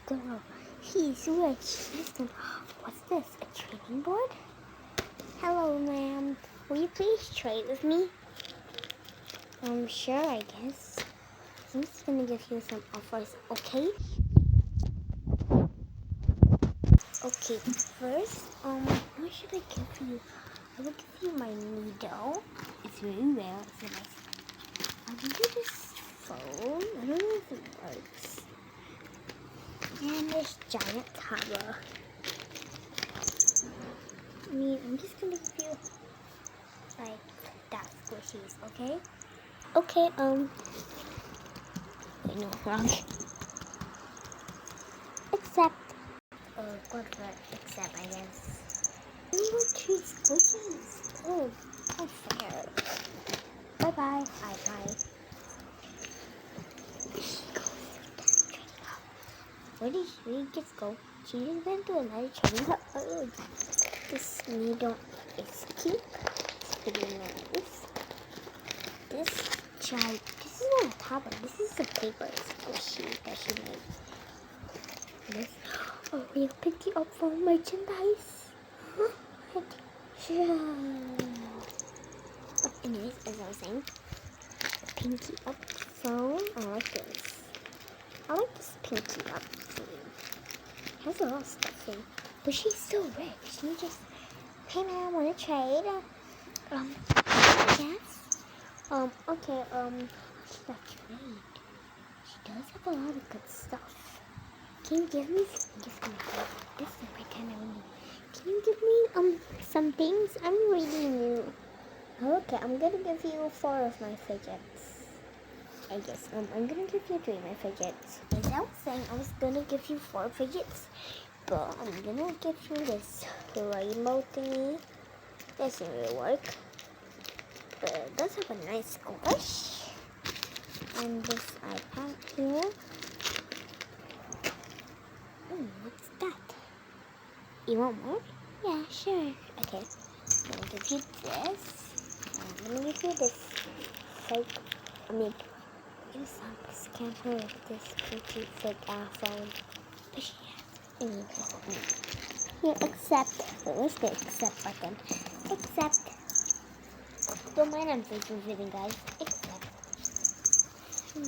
girl. He's rich. Listen, what's this? A trading board? Hello, ma'am. Will you please trade with me? Sure, I guess. I'm just gonna give you some offers, okay? Okay, first, what should I give you? I will give you my needle. It's really rare. It's a nice. I'll give you this phone. I don't know if it works. And this giant tower. I'm just gonna give you like that squishies, okay? Okay, wait, no, wrong. Except, good for except, I guess. We will treat squishies. Oh, how fair. Bye-bye. Bye-bye. Where did she just go? She just went to another trading hut. Oh, this needle is cute. It's pretty nice. This is not a tower. This is a paper squishy that she made. This. Oh, we'll pick you up for merchandise. Sure. But anyways, as I was saying, pinky up phone. I like this. I like this pinky up phone. It has a lot of stuff in, but she's so rich. She just, hey man, wanna trade? Yes. Okay. Should I trade? She does have a lot of good stuff. Can you give me? I'm just gonna have this is my kind of need. Can you give me some things? I'm really new. Okay, I'm gonna give you 4 of my fidgets. I guess I'm gonna give you 3 of my fidgets. As I was saying, I was gonna give you 4 fidgets, but I'm gonna give you this rainbow thingy. Doesn't really work, but it does have a nice squish. And this iPad here. Oh, what's that? You want more? Yeah, sure. Okay, I'm gonna give you this. I'm gonna give you this fake. You sucks. Can't hold this pretty fake iPhone. But she has. Here, accept. Where's the accept button? Accept. Don't mind I'm faking video, guys. Accept. No.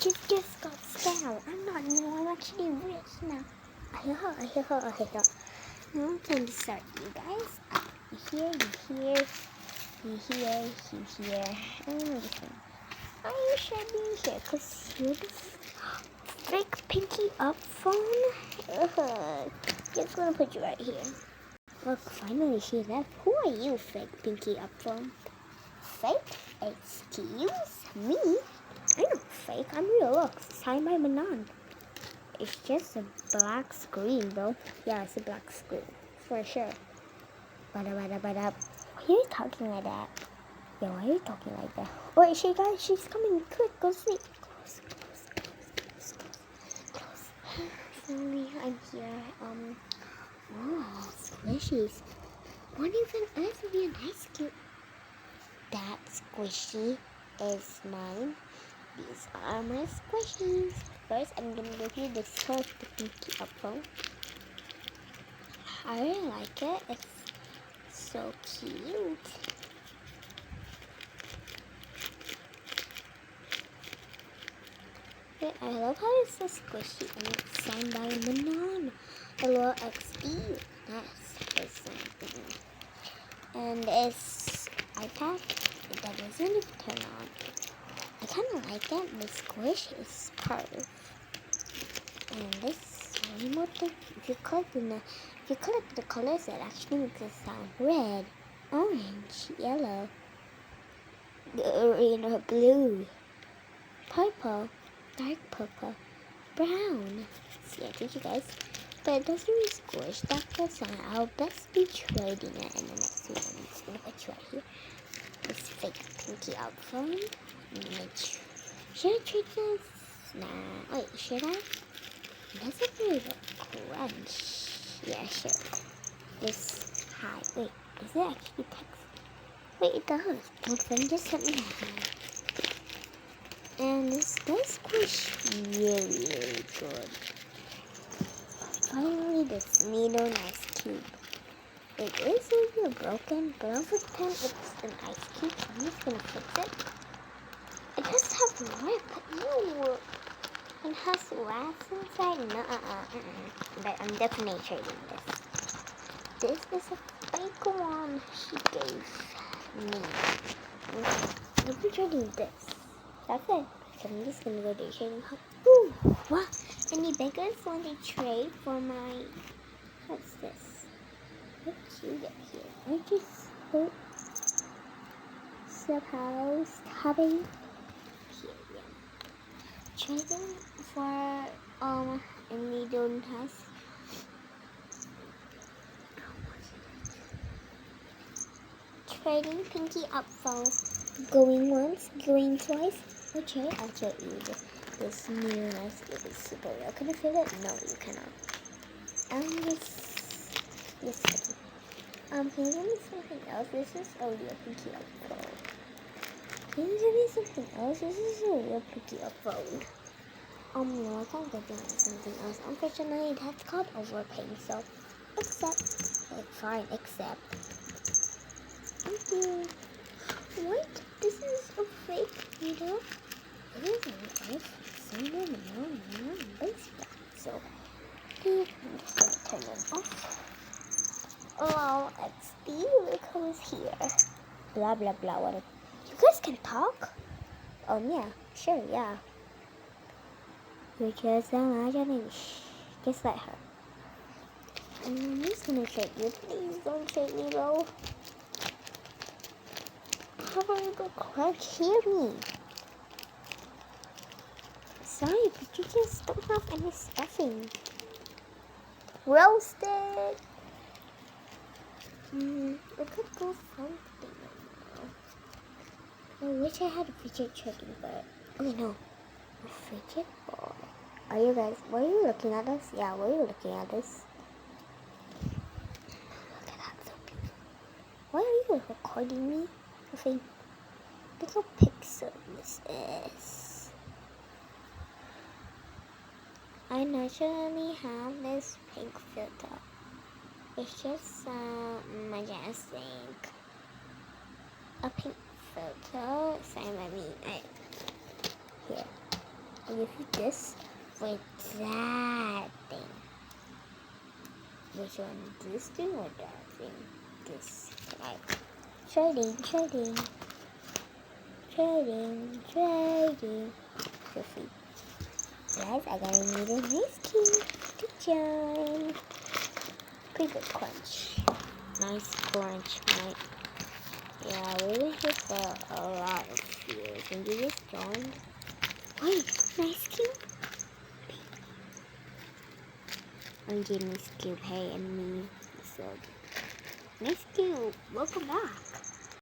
Just got scammed. I'm not new. I'm actually rich now. I Now I'm going to start, you guys. You here. I should be here because you're the fake pinky up phone. Just gonna put you right here. Look, finally she left. Who are you, fake pinky up phone? Fake? Excuse me? I'm not fake. I'm real. Look, signed by Manon. It's just a black screen, bro. Yeah, it's a black screen for sure. Why are you talking like that? Yeah, why are you talking like that? Wait, guys, she's coming. Quick, go sleep. Close. Finally, I'm here. Oh, squishies. One even else would be a nice cute. That squishy is mine. These are my squishies. First, I'm gonna give you this one, the pinky up phone. I really like it. It's so cute. I love how it's so squishy and it's signed by Manon. Hello XE. That's something. And this iPad that doesn't turn on. I kind of like it. The squish is perfect. And this remote thing, if you collect the colors, it actually makes it sound red, orange, yellow, green, blue, purple, dark purple, brown. See, I teach you guys. But it doesn't really squish that good, so I'll best be trading it in the next video. I'm just gonna put you right here. This fake pinky out phone. Should I trade this? Nah. Wait, should I? It doesn't really look crunch. Yeah, sure. This high. Wait, does it actually text? Wait, it does. My friend just sent me a hi. And this does squish really good. Finally, this needle ice cube. It is a little broken, but I'll pretend it's an ice cube. So I'm just gonna fix it. It does have lip, ew. It has wax inside. No, But I'm definitely trading this. This is a fake one she gave me. I'll be trading this. That's it. So I'm just gonna go to trading hub. Ooh, what? Any beggars want to trade for my? What's this? What did you get here? I just hope suppose having here, yeah. Trading for any don't has. Trading pinky up for going once, going twice. Okay, I'll show you this new nice little super real. Can you feel it? No, you cannot. Yes. Can you give me something else? This is a real pinky up phone. Can you give me something else? This is a real pinky up phone. No, I can't get you something else. Unfortunately, that's called overpaying. So, accept. Thank you. What? This is a fake needle? It is a nice baseball. So, I'm just gonna turn it off. Oh, it's the colors here. Blah blah blah. What? You guys can talk? Yeah, sure, yeah. You're just imagining. Just let her. I'm just gonna trade you. Please don't trade me, bro. How are you gonna hear me? Sorry, but you just don't have any stuffing. Roasted! I could go something right now. I wish I had a fidget trading, but no. A fidget ball. Were you looking at this? Yeah, were you looking at this? Look at that, so beautiful. Why are you recording me? I think, look how pixel this is. I naturally have this pink filter. It's just majestic. A pink filter. Here. I'll give you this with that thing. Which one? This thing or that thing? This. Right. Trading. Perfect. Guys, I got a new ice cube. Good job. Pretty good crunch. Nice crunch, right? Yeah, we were here for a lot of years. And you just joined. Wait, nice cube? I'm Jamie's cube. Hey, and me. So, nice cube. Welcome back.